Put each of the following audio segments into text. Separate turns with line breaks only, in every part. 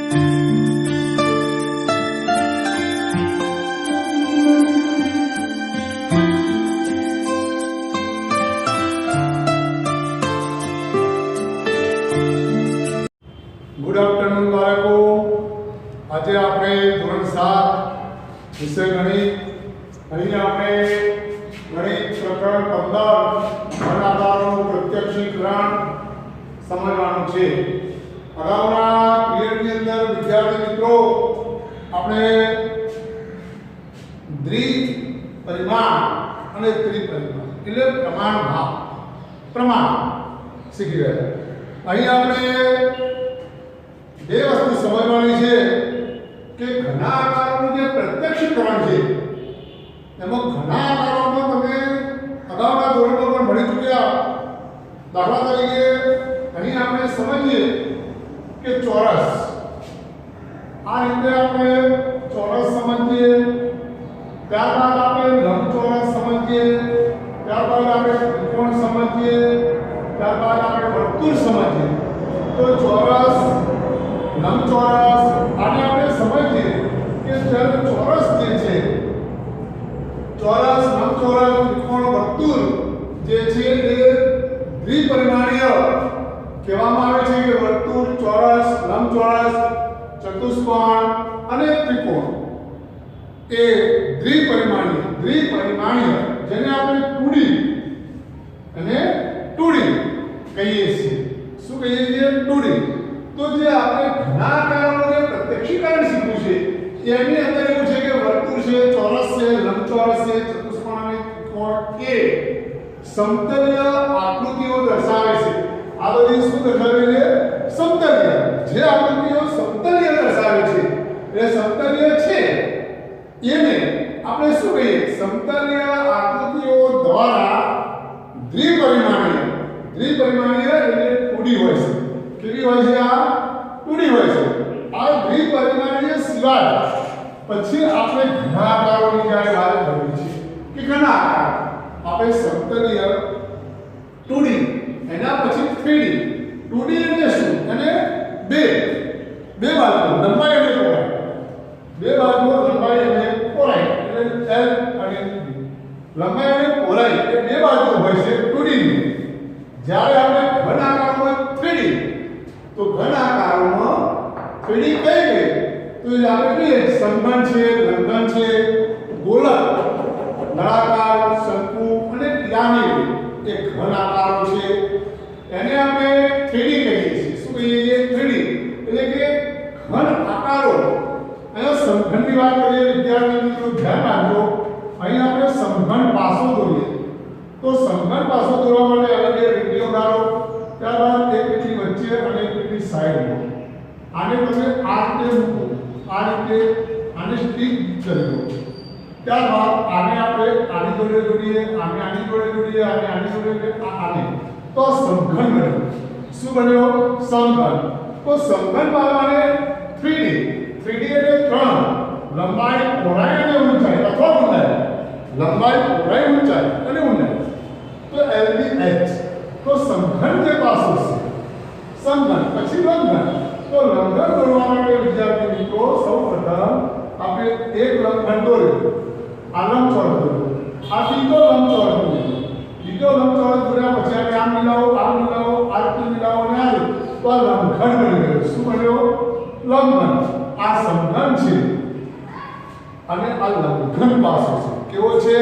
Good afternoon बाळको। आज આપણે ધોરણ 7 વિષય ગણિત અહીં આપણે ગણિત પ્રકરણ 15 ઘનાકારોનું પ્રત્યક્ષીકરણ સમજવાનું છે। અગાઉના પીરિયડની અંદર વિદ્યાર્થી મિત્રો આપણે દ્વિપરિમાણ અને ત્રિપરિમાણ એટલે પ્રમાણ શીખી ગયા। અહીં આપણે બે વસ્તુ સમજવાની છે કે ઘણા આકારોનું જે પ્રત્યક્ષીકરણ છે એમાં ઘણા આકારોમાં તમે અગાઉના ધોરણમાં પણ ભણી ચૂક્યા। દાખલા તરીકે અહીં આપણે સમજીએ કે ચોરસ, આ રીતે આપણે ચોરસ સમજીએ, ત્યારબાદ આપણે લંબચોરસ સમજીએ, ત્યારબાદ આપણે ત્રિકોણ સમજીએ, ત્યારબાદ આપણે વર્તુળ સમજીએ। તો ચોરસ, લંબચોરસ આને આપણે સમજીએ કે જ્યારે ચોરસ જે છે, ચોરસ, લંબચોરસ, ત્રિકોણ, વર્તુળ જે છે એ દ્વિપરિમાણીય કહેવામાં આવે છે કે વર્તુળ, ચોરસ, લંબચોરસ, ચતુષ્કોણ અને ત્રિકોણ એ દ્વિપરિમાણીય જેને આપણે 2D અને 2D કહીએ છીએ। શું કહીએ છીએ? 2D। तो जे આપણે ઘણા આકારોનું જે પ્રત્યક્ષીકરણ શીખ્યું છે એની અંદર એવું છે કે વર્તુળ છે, ચોરસ છે, લંબચોરસ છે, ચતુષ્કોણ અને ત્રિકોણ એ સમતલ્ય આકૃતિઓ દર્શાવે છે। આ બધી શું દર્શાવે છે? સમતલ્ય। જે આકૃતિઓ સમતલ્ય દર્શાવે છે એ સમતલ્ય છે એને આપણે શું કહીએ? સમતલ્ય આકૃતિઓ દ્વારા દ્વિપરિમાણીય એટલે 2D હોય છે। કેવી હોય છે? આ 2D હોય છે। આ દ્વિપરિમાણીય સિવાય પછી આપણે ઘણા આકારોની જ્યારે વાત કરવી છે કે ઘણા આકાર આપણે સમતલીય 2D એના પછી 3D। 2D એટલે શું? અને બે બાજુ લંબાઈ અને પહોળાઈ, બે બાજુ લંબાઈ અને પહોળાઈ એટલે L અને D। લંબાઈ અને પહોળાઈ એ બે બાજુ હોય છે 2D ની। જ્યારે આપણે ઘન આકારમાં 3D तो घन आकारों 3D कई गए तो આપણે કહીએ સમઘન છે, લંબઘન છે, ગોલક, નળાકાર, શંકુ અને પિરામિડ એ ઘન આકારો છે। એને આપણે 3D કહીએ છીએ। શું કહીએ છીએ? 3D એટલે કે ઘન આકારો। અહીંયા સમઘનની વાત કરીએ વિદ્યાર્થી મિત્રો ધ્યાન રાખજો, અહીં આપણે સમઘન પાસો દોરીએ તો સમઘન પાસો દોરવા માટે આપણે રેડિયો ગાળો, ત્યારબાદ એક પેટી વચ્ચે અને એક પેટી સાઈડમાં, આને તમે આ રીતે મૂકો, આ રીતે આને સ્ટીક કરી દો। ત્યારબાદ આને આપણે આની જોડે જોડીએ, આને આની જોડે જોડીએ, આને આની જોડે આને, તો સમઘન બન્યો। શું બન્યો? સમઘન। તો સમઘન પાડવાને 3D એટલે 3 લંબાઈ, પહોળાઈ અને ઊંચાઈ અથવા ઊંડાઈ, લંબાઈ, પહોળાઈ, ઊંચાઈ અને ઊંડાઈ, તો LBH। तो समघन के पास है समघन પછી લંબઘન। તો લંબઘન દોરવા માટે વિદ્યાર્થી મિત્રો સૌપ્રથમ આપણે એક લંબઘન દોર્યો, આ લંબચોરસ દોર્યો, આ બીજો લંબચોરસ દોર્યો, બીજો લંબચોરસ દોર્યા પછી આપણે આમ મિલાવો, આ રીતે મિલાવો અને આ તો આ લંબઘન બની ગયો। શું બન્યો? લંબઘન। આ સમઘન છે અને આ લંબઘન પાસો છે। કેવો છે?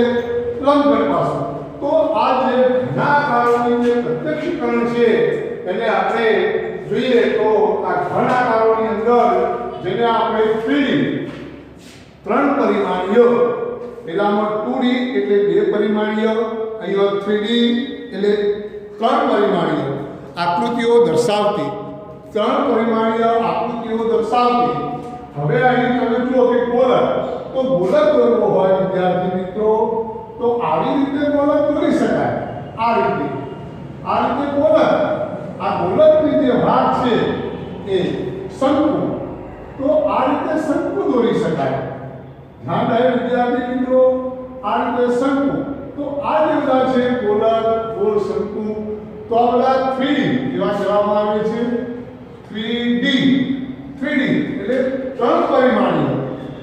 લંબઘન પાસો। તો આ જે ઘણા આકારોની જે પ્રત્યક્ષીકરણ છે એને આપણે જોઈએ તો આ ઘણા આકારોની અંદર જેને આપણે 3D 3 પરિમાણીય, પહેલામાં 2D એટલે 2 પરિમાણીય, અહીંયા 3D એટલે 3 પરિમાણીય આકૃતિઓ દર્શાવતી, 3 પરિમાણીય આકૃતિઓ દર્શાવતી। હવે અહીં તમે જુઓ કે ગોલક, તો ગોલક દોરવો હોય વિદ્યાર્થી મિત્રો तो આવી રીતે ગોલક દોરી શકાય। આ રીતે ગોલક, આ ગોલકની જે ભાગ છે એ શંકુ, તો આ રીતે શંકુ દોરી શકાય। ધ્યાન રાખો વિદ્યાર્થી મિત્રો, આ રીતે શંકુ, તો આ જે બધા છે ગોલક, ગોળ, શંકુ, તો આ બધા 3D એવા કહેવામાં આવે છે। 3D 3D એટલે ત્રણ પરિમાણીય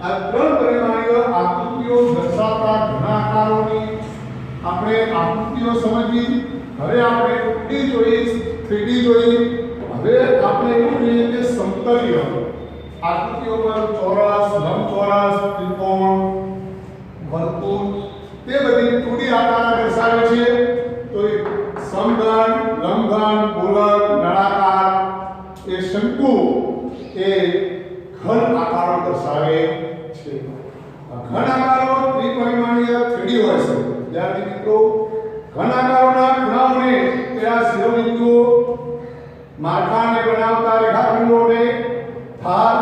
આ ત્રણ પરિમાણીય આકૃતિઓ દર્શાવતા ઘણા આકારોની આપણે આકૃતિઓ સમજી હવે આપણે 2D જોઈ 3D જોઈ હવે આપણે એવું જોઈએ કે સમતલીય આકૃતિઓ પર ચોરસ લંબચોરસ ત્રિકોણ વર્તુળ તે બધી 2D આકાર દર્શાવે છે તો એ સમઘન લંબઘન ગોલક નળાકાર એ શંકુ એ ઘન આકારો દર્શાવે છે ઘન આકારો ત્રિપરિમાણીય 3D હોય છે વિદ્યાર્થી મિત્રો ઘન આકારોના ખૂણાઓને તેના શિરોબિંદુઓ માળખાને બનાવતા રેખાખંડોને ધાર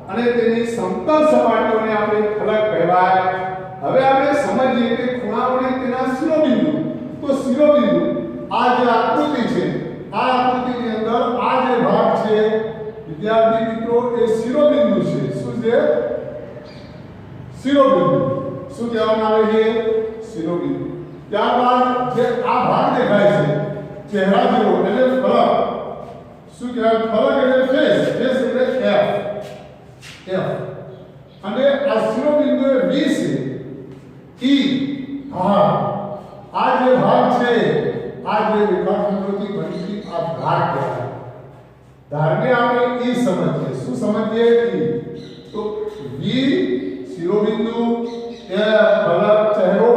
અને તેની સમતલ સપાટીઓને આપણે ફલક કહેવાય હવે આપણે સમજીએ કે ખૂણાઓને તેના શિરોબિંદુ તો શિરોબિંદુ આ જે આકૃતિ છે આ આકૃતિની અંદર આ જે ભાગ છે વિદ્યાર્થી મિત્રો એ શિરોબિંદુ છે શું છે શિરોબિંદુ શું કહેવામાં આવે છે શિરોબિંદુ ત્યારબાદ જે આ ભાગ દેખાય છે ચહેરા જેવો એટલે ફલક શું કહેવાય ફલક એટલે ફેસ ફેસ એટલે F અને આ શિરોબિંદુ એ V છે E હા આ જે ભાગ છે આ જે રેખાખંડોથી બનેલી આ ભાગ કહેવાય ધારને આપણે E સમજીએ શું સમજીએ E તો V શિરોબિંદુ ફલક ચહેરો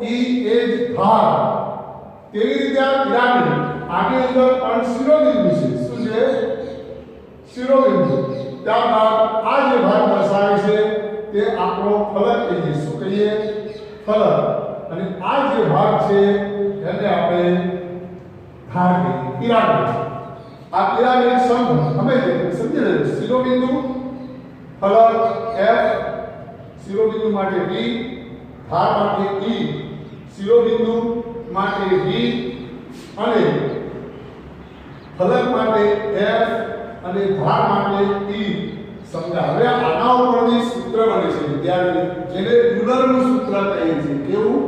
E એ જ ભાગ તેવી રીતે આ પિરામિડ આની અંદર પણ શિરોબિંદુ છે શું છે શિરોબિંદુ ત્યારબાદ આ જે ભાગ દર્શાવે છે તે આપણો ફલક કહીએ શું કહીએ ફલક અને આ જે ભાગ છે એને આપણે ધાર કહીએ પિરામિડ આ પિરામિડ સમઘન અમે સમજી લેજો શિરોબિંદુ ફલક F શિરોબિંદુ માટે V ધાર માટે E શિરોબિંદુ માટે V અને ફલક માટે F અને ધાર માટે E સમજા હવે આના ઉપરથી સૂત્ર બને છે વિદ્યાર્થી જેને યુલરનું સૂત્ર કહીએ છીએ કેવું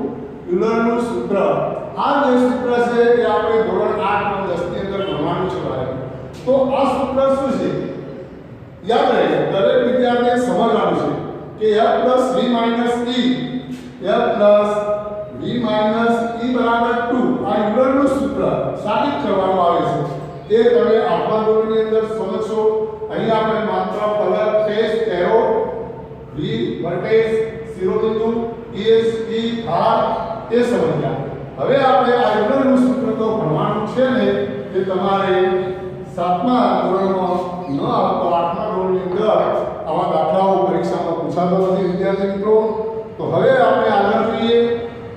યુલરનું સૂત્ર આ જે સૂત્ર છે એ આપણે ધોરણ 8 અને 10 ની અંદર ભણવાનું છે ભાઈ તો આ સૂત્ર શું છે યાદ રાખજો દરેક વિદ્યાર્થીએ સમજવાનું છે કે F + V - E બરાબર 2 આ યુલરનું સૂત્ર સાબિત કરવાનું આવે છે એ તમે આપણા ધોરણની અંદર સમજશો અહીં આપણે માત્ર ફલક ફેસ ચહેરો V વર્ટેક્સ શિરોબિંદુ E ધાર એ સમજ્યા હવે આપણે આ યુલરનું સૂત્ર તો ભણવાનું છે ને એ તમારે 7મા ધોરણમાં ન આવતો 8મા ધોરણની અંદર આવા દાખલાઓ પરીક્ષામાં પૂછાતો નથી વિદ્યાર્થી મિત્રો તો હવે આપણે આગળ જોઈએ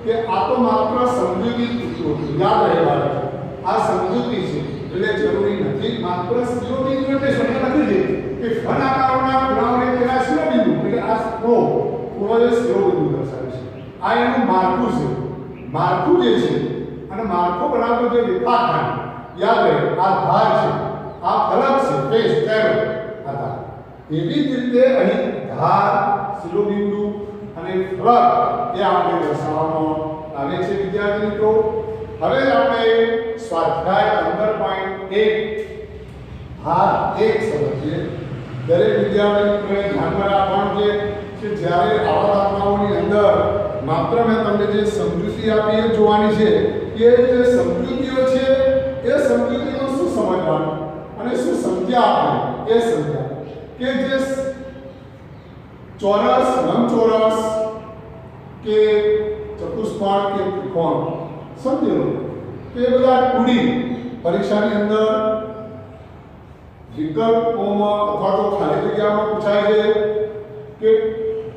કે આ તો માત્ર સમજૂતી સૂત્રો યાદ રહેવા આ સમજૂતી છે એટલે જરૂરી નથી માત્ર શિરોબિંદુ એટલે શબ્દ લખી દે કે ઘન આકારોના ખૂણાઓને તેના શિરોબિંદુ એટલે આ ખૂણો જે શિરોબિંદુ દર્શાવે છે આ એનું માળખું છે માળખું જે છે અને માળખું બનાવતો જે રેખાખંડ યાદ રહે આ ધાર છે આ ફલક છે ફેસ ચહેરો આ ધાર એવી જ રીતે અહીં ધાર શિરોબિંદુ અને ફલક એ આપણે દર્શાવવામાં આવે છે વિદ્યાર્થી મિત્રો હવે આપણે સ્વાધ્યાય 15.1 ભાગ 1 સમજીએ દરેક વિદ્યાર્થી મિત્રોએ ધ્યાનમાં રાખવાનું છે કે જ્યારે આવા દાખલાઓની અંદર માત્ર મેં તમને જે સમજૂતી આપી એ જોવાની છે કે જે સમજૂતીઓ છે એ સમજૂતીનું શું સમજવાનું અને શું સમજ્યા આપણે એ સમજ્યા કે જે ચોરસ લંબચોરસ કે ચતુષ્કોણ કે ત્રિકોણ સમજો કે બધા 2D પરીક્ષાની અંદર વિકલ્પોમાં અથવા તો ખાલી જગ્યામાં પૂછાય છે કે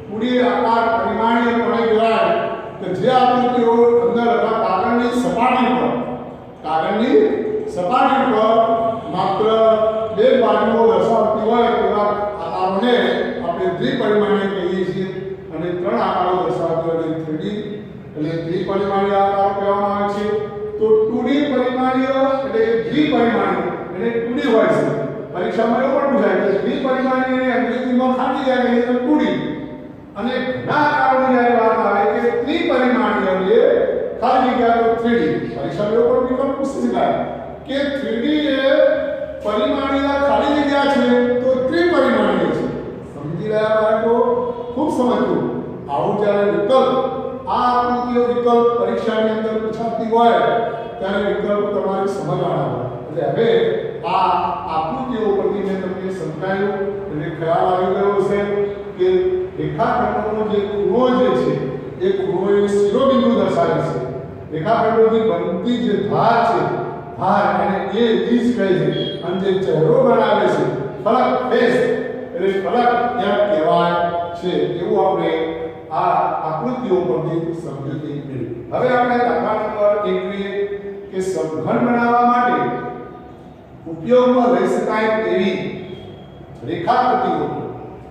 2D આકાર પરિમાણીય કોને કહેવાય કે જે આકૃતિઓ અંદર અથવા કાગળની સપાટી પર માત્ર બે બાજુઓ દર્શાવતી હોય તેવા આકારોને આપણે દ્વિપરિમાણીય કહીએ છીએ અને ત્રણ આકારો દર્શાવતી હોય 3D એટલે દ્વિપરિમાણીય આકારો કહેવામાં આવે છે તો 2D પરિમાણીય એટલે દ્વિપરિમાણીય એટલે 2D હોય છે પરીક્ષામાં એવું પણ પૂછાય કે દ્વિપરિમાણીય અંગ્રેજીમાં ખાલી જાય એટલે 2D અને ઘણા આકારોની જ્યારે વાત આવે કે ત્રિપરિમાણીય એટલે ખાલી જગ્યા તો 3D પરીક્ષામાં એવું પણ વિકલ્પ પૂછી શકાય કે 3D એ પરિમાણીય ખાલી જગ્યા છે તો ત્રિપરિમાણીય હોય ત્યારે વિકલ્પ તમારે સમજવાના હોય। એટલે હવે આ આકૃતિઓ પરથી મેં તમને સમજાવ્યું એટલે ખ્યાલ આવી ગયો છે કે રેખાખંડોનો જે ખૂણો જે છે એ ખૂણો એ શિરોબિંદુ દર્શાવે છે। રેખાખંડોની બનતી જે ધાર છે ધાર એને એ બીજ કહે છે અને જે ચહેરો બનાવે છે ફલક ફેસ એટલે ફલક ત્યાં કહેવાય છે। એવું આપણે આ આકૃતિઓ પરથી સમજૂતી મેળવી। હવે આપણે દાખલા નંબર 1 જોઈએ કે સમઘન બનાવવા માટે ઉપયોગમાં લઈ શકાય તેવી રેખાકૃતિઓ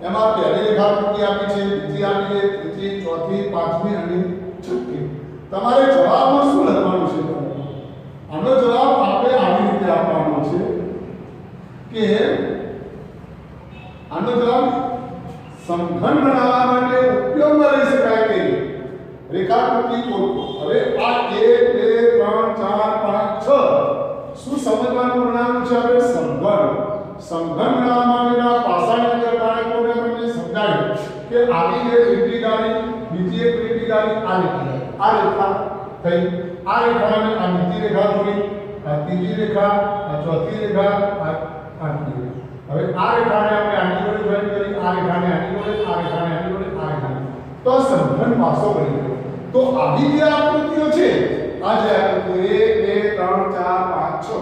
એમાં પહેલી રેખાકૃતિ આપી છે, બીજી આપી છે, ત્રીજી, ચોથી, પાંચમી અને છઠ્ઠી। તમારે જવાબમાં શું લખવાનું છે? આનો જવાબ આપણે આવી રીતે આપવાનો છે કે આનો જવાબ સમઘન બનાવવા માટે ઉપયોગમાં લઈ શકાય તેવી રેખાકૃતિ ઓળખો। હવે આ 1 2 3 4 5 6 શું સમજવાનું બનાવવાનું છે? આપણે સમઘન બનાવવા માટેના પાસાની અંદર બાળકોને તમને સમજાવ્યું કે આવી એક લીટી ગાડી, બીજી એક લીટી ગાડી, આ લીટી આ રેખા થઈ, આ રેખાને આ બીજી રેખા જોડી, આ ત્રીજી રેખા, આ ચોથી રેખા, આ પાંચમી રેખા। હવે આ રેખાને આપણે આની જોડે જોઈન કરી, આ રેખાને આની જોડે, આ રેખાને આની જોડે, આ રેખાને, તો સમઘન પાસો બની ગયો। તો આવી જે આકૃતિઓ છે આ જે આકૃતિઓ 1 2 3 4 5 6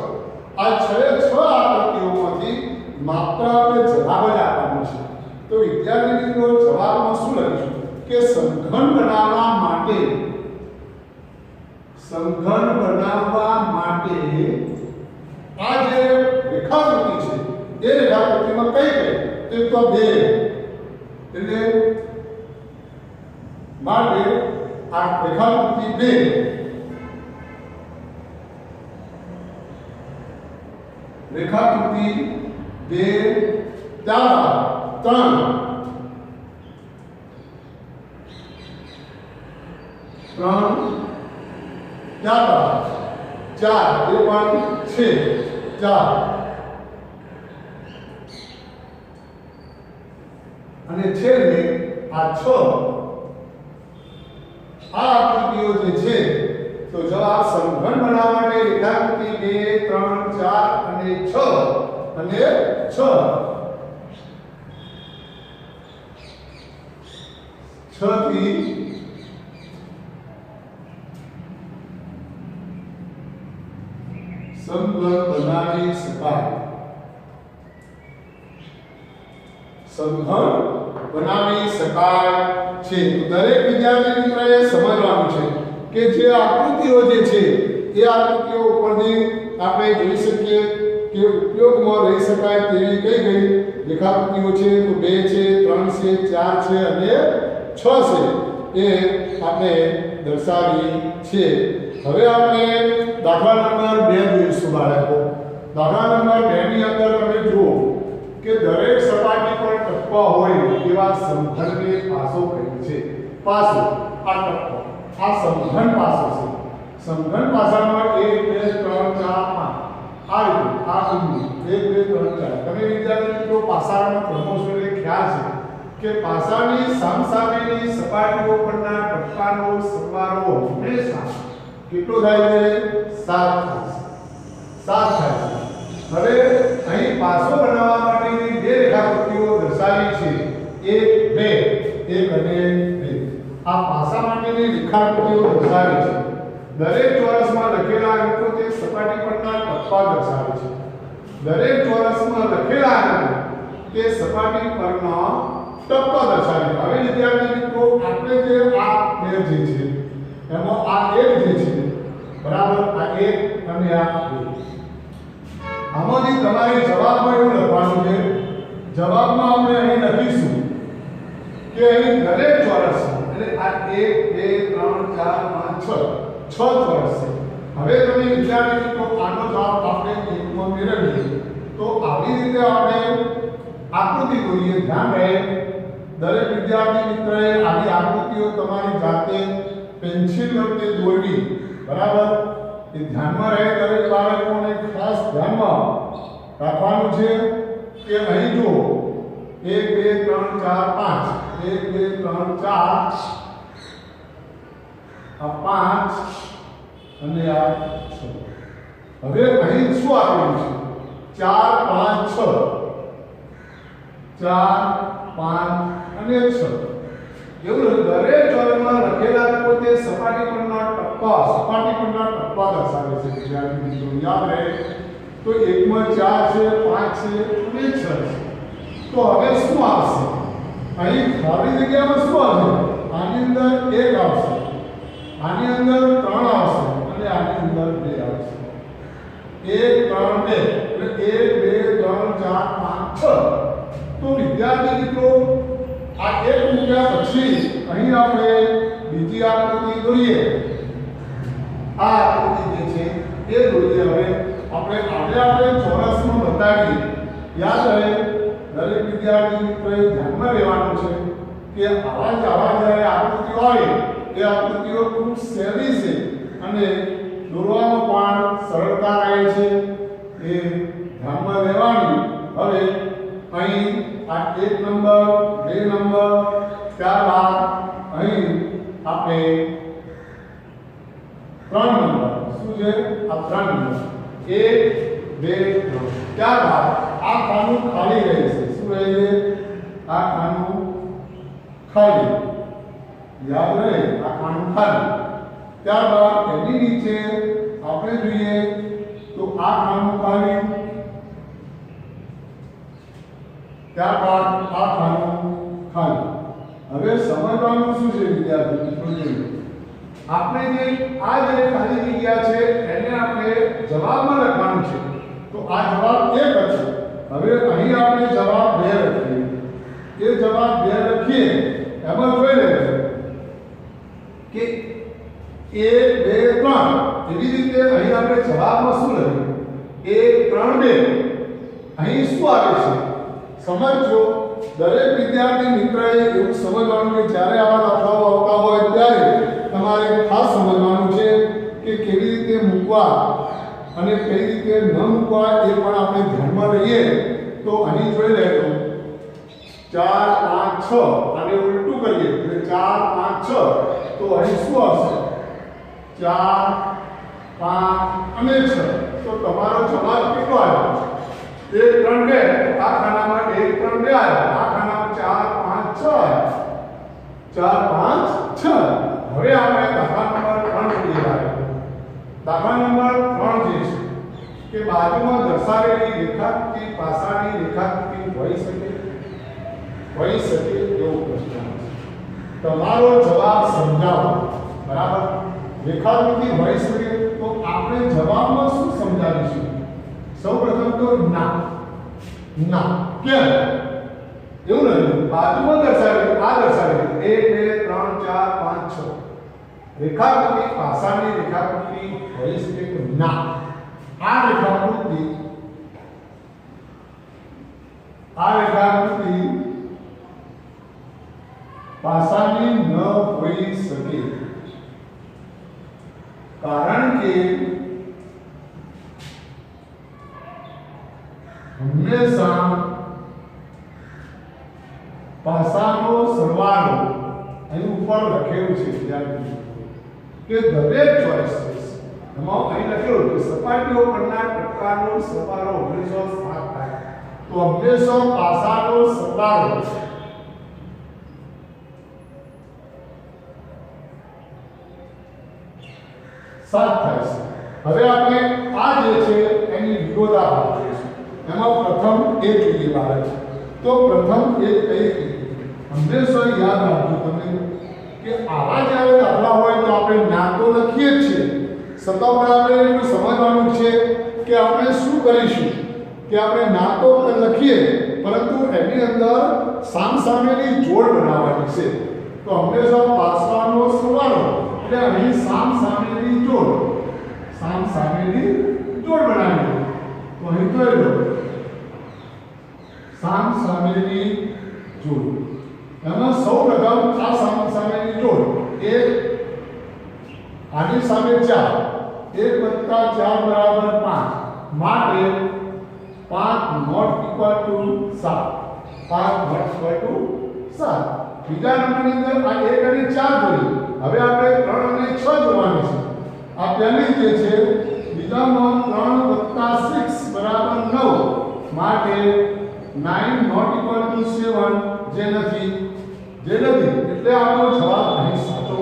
આ 6 આકૃતિઓમાંથી માત્ર આપણે જવાબ જ આપવાનો છે। તો વિદ્યાર્થી મિત્રો જવાબમાં શું લખીશું કે સમઘન બનાવવા માટે આ જે રેખાકૃતિ છે એ રેખાકૃતિમાં કઈ કઈ તો બે એટલે માટે આ રેખાકૃતિ બે ત્યારબાદ 3 ત્યારબાદ 4 એ પણ છે 4 અને છેલ્લે આ 6 આ આકૃતિઓ જે છે તો જવાબ સમઘન બનાવવા માટે રેખાકૃતિ 2 3 4 અને 6 થી સમઘન બનાવી શકાય। સમઘન બનાવી શકાય છે। તો દરેક વિદ્યાર્થી મિત્રએ સમજવાનું છે કે જે આકૃતિઓ જે છે એ આકૃતિઓ ઉપરથી આપણે જોઈ શકીએ કે ઉપયોગમાં લઈ શકાય તેવી કઈ કઈ રેખાકૃતિઓ છે તો 2 છે 3 છે 4 છે અને 6 છે એ આપણે દર્શાવી છે। હવે આપણે દાખલા નંબર 2 જોઈશું બાળકો। દાખલા નંબર 2 ની અંદર તમે જુઓ કે દરેક સપાટી પર ટપકા હોય એવા સમઘનને પાસો કહે છે। પાસો આ ટપકો આ સમઘન પાસો છે। સમઘન પાસામાં 1 2 3 4 5 આ રીતે આ બિંદુ 1 2 3 4 તમે વિદ્યાર્થી મિત્રો પાસાનો ક્રમો છો એટલે ખ્યાલ છે કે પાસાની સામસામેની સપાટીઓ પરના ટપકાનો સરવાળો હંમેશા કેટલો થાય છે 7 થાય છે। હવે અહીં પાસો બનાવવા માટેની બે રેખાકૃતિઓ દર્શાવી છે 1 2 1 અને 2 આ પાસા માટેની રેખાકૃતિઓ દર્શાવી છે। દરેક ચોરસમાં લખેલા અંકો તે સપાટી પરના ટપકા દર્શાવે છે। દરેક ચોરસમાં લખેલા અંકો તે સપાટી પરના ટપકા દર્શાવે છે। હવે વિદ્યાર્થી મિત્રો આપણે જે આ બે જે છે એમાં આ એક જે છે બરાબર આ એક અને આ બે આમાંથી તમારે જવાબમાં એવું લખવાનું છે। જવાબમાં આપણે અહીં લખીશું કે અહીં દરેક ચોરસ એટલે આ 1 2 3 4 5 6 ચોરસ છે। હવે તમે વિચારી તો આનો જવાબ આપણે એકમાં મેળવીએ તો આવી રીતે આપણે આકૃતિ દોરીએ। ધ્યાન રહે દરેક વિદ્યાર્થી મિત્રએ આવી આકૃતિઓ તમારી જાતે પેન્સિલ વડે દોરવી બરાબર એ ધ્યાનમાં રહે। દરેક બાળકોને ખાસ ધ્યાનમાં રાખવાનું છે કે અહીં જો 1 2 3 4 5 1 2 3 4 આ 5 અને આ 6. હવે અહીં શું આપેલું છે? 4 5 6. 4 5 અને 6. એવું દરેક ચલમાં લખેલા પોતે સપાટી પરના ટપ્પા દર્શાવે છે. વિદ્યાર્થી મિત્રો યાદ રહે તો એકમાં 4 છે, 5 છે અને 6 છે. તો હવે શું આવશે? અહીં ખાલી જગ્યામાં શું આવશે? આની અંદર 1 આવશે, આની અંદર 3 આવશે અને આની અંદર 2 આવશે. 1 3 2 એટલે 1 2 3 4 5 6. તો વિદ્યાર્થી મિત્રો આ એક મૂક્યા પછી અહીં આપણે બીજી આકૃતિ દોરીએ. આ આકૃતિ જે છે એ દોરીએ. હવે આપણે ચોરસમાં બતાવીએ. યાદ રહે દરેક વિદ્યાર્થી મિત્રોએ ધ્યાનમાં રહેવાનું છે કે આવા જ્યારે આકૃતિ હોય એ આકૃતિઓ ખૂબ સહેલી છે અને દોરવામાં પણ સરળતા રહે છે. એ ધ્યાનમાં લેવાની. હવે અહીં આ 1 નંબર 2 નંબર ત્યારબાદ અહીં આપણે 3 નંબર શું છે? આ 3 નંબર 1 2 3. ત્યારબાદ આ ખાનું ખાલી રહે છે. શું રહે છે? આ ખાનું ખાલી. યાદ રહે આ ખાનું ખાલી. ત્યારબાદ એની નીચે આપણે જોઈએ તો આ ખાનું ખાલી, ત્યારબાદ આ ખાનું ખાલી. હવે સમજવાનું શું છે વિદ્યાર્થી મિત્રો? આપણે જે આ જે ખાલી જગ્યા છે એને આપણે જવાબમાં લખવાનું છે. તો આ જવાબ 1 છે. હવે અહીં આપણે જવાબ 2 લખીએ. એ જવાબ 2 લખીએ એમાં જોઈ લેજો કે 1 2 3. એવી રીતે અહીં આપણે જવાબમાં શું લખ્યું? 1 3 2. અહીં શું આવે છે સમજો. દરેક વિદ્યાર્થી મિત્રએ એવું સમજવાનું કે જ્યારે આવા દાખલાઓ આવતા હોય ત્યારે તમારે ખાસ સમજવાનું છે કે કેવી રીતે મૂકવા અને કઈ રીતે ન મૂકવા એ પણ આપણે ધ્યાનમાં લઈએ. તો અહીં જોઈ લેજો 4 5 6. આને ઉલટું કરીએ એટલે 4 5 6. તો અહીં શું આવશે? 4 5 અને 6. તો તમારો જવાબ કેટલો આવ્યો? 1 3 2. આ ખાનામાં 1 3 2 આવ્યા. આ ખાનામાં 4 5 6. 4 5 6. હવે આપણે દાખલા નંબર 3 જોઈએ. દાખલા નંબર 3 જે છે કે બાજુમાં દર્શાવેલી રેખાકૃતિ પાસાની રેખાકૃતિ હોઈ શકે એવો પ્રશ્ન છે. તમારો જવાબ સમજાવો. બરાબર? રેખાકૃતિ હોઈ શકે તો આપણે જવાબમાં શું સમજાવીશું? સૌપ્રથમ તો ના. કેમ? એવું નથી. બાજુમાં દર્શાવેલી આ દર્શાવેલી 1 2 3 4 5 6 રેખાકૃતિ પાસાની રેખાકૃતિ હોઈ શકે કે ના? આ રેખાકૃતિ પાસાની ન હોઈ શકે. કારણ કે હંમેશા પાસાનો સરવાળો અહીં ઉપર લખેલું છે વિદ્યાર્થી કે દરેક ચોરસ એમાં અહીં લખેલું કે સપાટીઓ પરના ટપકાનો સરવાળો હંમેશા 7 થાય. તો હંમેશા પાસાનો સરવાળો 7 થાય છે. હવે આપણે આ જે છે એની વિરોધાભાસ જોઈશું. એમાં પ્રથમ એક જોઈએ બાળક. તો પ્રથમ એક કઈ હંમેશા યાદ રાખજો તમે કે આવા જ્યારે દાખલા હોય તો આપણે ના તો લખીએ જ છીએ, છતાં પણ આપણે એટલું સમજવાનું છે કે આપણે શું કરીશું કે આપણે ના તો લખીએ પરંતુ એની અંદર સામસામેની જોડ બનાવવાની છે. તો હંમેશા પાસાનો સરવાળો એટલે અહીં સામસામેની જોડ બનાવી. તો અહીં જોઈ લો સામસામેની જોડ. એમાં સૌપ્રથમ આ સામસામેની જોડ એક આની સામે 4 1 + 4 = 5 માટે 5 not equal to 7. 5 not equal to 7. બીજા નંબરની અંદર આ 1 અને 4 જોઈ. હવે આપણે 3 અને 6 જોવાની છે. આ પહેલી જે છે બીજામાં 3 + 6 બરાબર 9 માટે 9 not equal to 7 જે નથી એટલે આપણો જવાબ નહીં સાચો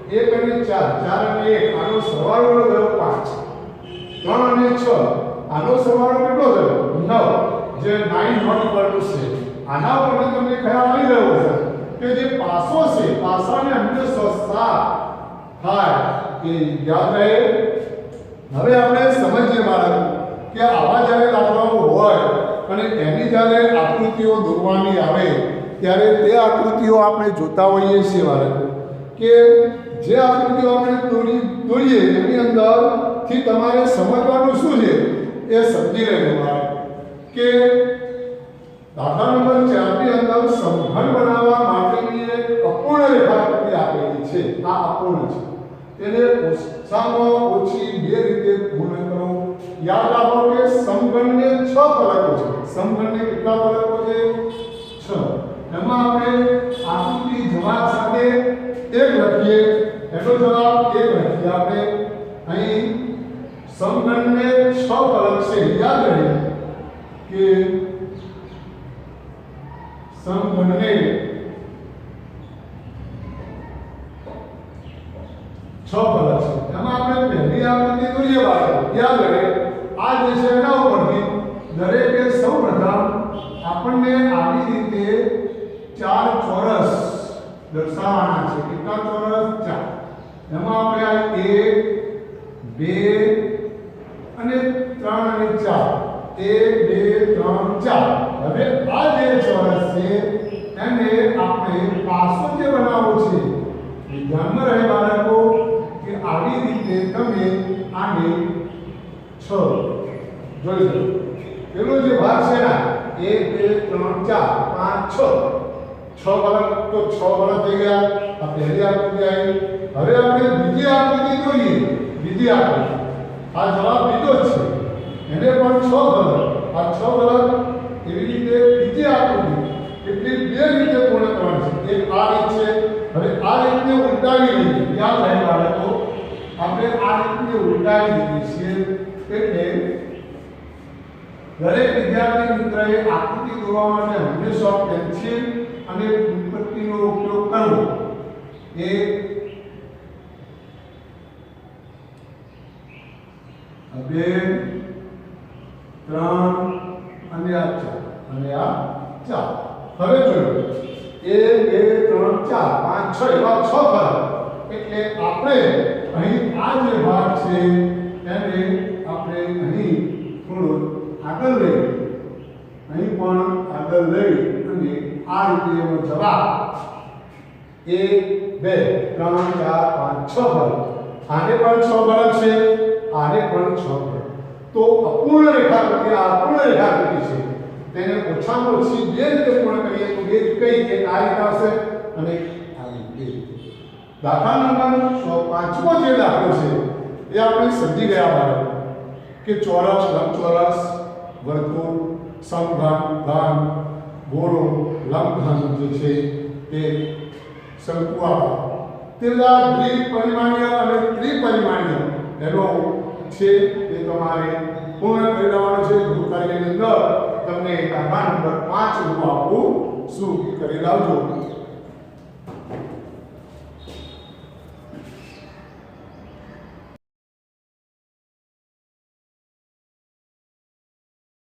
1 અને 4 4 અને 1 આનો સરવાળો ગયો 5 3 અને 6 આનો સરવાળો કેટલો થયો 9 જે 9 not equal to 7 આના પર તમને ખ્યાલ આવી રહ્યો છે કે જે પાસો છે પાસાને હંમેશા સાત થાય કે યાદ રહે હવે આપણે સમજીએ બાળકો કે આવા જ્યારે દાખલાઓ હોય અને એની જ્યારે આકૃતિઓ દોરવાની આવે ત્યારે તે આકૃતિઓ આપણે જોતા હોઈએ છીએ બાળકો કે જે આકૃતિઓ આપણે દોરીએ એની અંદરથી તમારે સમજવાનું શું છે એ સમજી રહેવું બાળકો કે દાખલા નંબર 4 ની અંદર સમઘન બનાવવા માટેની એક અપૂર્ણ રેખાકૃતિ આપેલી છે આ અપૂર્ણ છે તેને ઓછામાં ઓછી 2 રીતે પૂર્ણ કરો યાદ રાખો કે સમઘનને 6 ફલકો છે સમઘનને કેટલા ફલકો છે 6 એમાં આપણે આકૃતિ જવાબ સાથે 1 લખીએ એનો જવાબ 1 લખીએ આપણે અહીં સમઘનને 6 ફલક છે યાદ રહે કે સમઘનને 6 ફલક છે એમાં આપણે પહેલી આકૃતિ દોરીએ બાળકો યાદ રહે આ જે છે એના ઉપરથી દરેકે સૌપ્રથમ આપણને આવી રીતે 4 ચોરસ દર્શાવવાના છે કેટલા ચોરસ 4 એમાં આપણે આ 1 2 અને 3 અને 4 1 2 3 4 હવે આ જે ચોરસ છે એને આપણે પાસો જે બનાવવો છે એ ધ્યાનમાં રહે બાળકો કે આવી રીતે તમે આને 6 જોઈ લો પેલો જે ભાગ છે ને 1 2 3 4 5 6 ફલક તો 6 ફલક થઈ ગયા આ પહેલી આકૃતિ આવી હવે આપણે બીજી આકૃતિ જોઈએ બીજી આકૃતિ આ જવાબ બીજો જ છે એને પણ 6 ફલક આ 6 ફલક એવી રીતે બીજી આકૃતિ કેટલી 2 રીતે પૂર્ણ કરવાની છે એક આ રીત છે હવે આ રીતને ઉલટાવી લઈએ યાદ રહે બાળકો આપણે આ રીતને ઉલટાવી દીધી છે એટલે દરેક વિદ્યાર્થી મિત્રએ આકૃતિ દોરવા માટે હંમેશા પેન્સિલ અને ઉત્પત્તિનો ઉપયોગ કરવો એક બે 3 અને આ 4 અને આ 4 હવે જોયો 1 2 3 4 5 6 એવા 6 ફલક એટલે આપણે અહીં આ જે ભાગ છે એને આપણે અહીં થોડો આગળ લઈ અહીં પણ આગળ લઈ અને આ રીતે એનો જવાબ 1 2 3 4 5 6 ફલક આને પણ 6 ફલક છે આને પણ 6 ફલક તો અપૂર્ણ રેખાકૃતિ આ અપૂર્ણ રેખાકૃતિ છે તેને ઓછામાં ઓછી 2 રીતે પૂર્ણ કરીએ તો 2 કઈ એક આ રીતે આવશે અને આ રીતે દાખલા નંબર 5મો જે દાખલો છે એ આપણે સમજી ગયા બાળકો કે ચોરસ લંબચોરસ વર્તુળ સમઘન ઘન ગોળો લંબઘન જે છે તે શંકુ આકાર તેના દ્વિપરિમાણીય અને ત્રિપરિમાણીય એનો છે એ તમારે પૂર્ણ કરી દેવાનો છે ગૃહ કાર્યની અંદર તમને દાખલા નંબર 5 હું આપું શું કરી લાવજો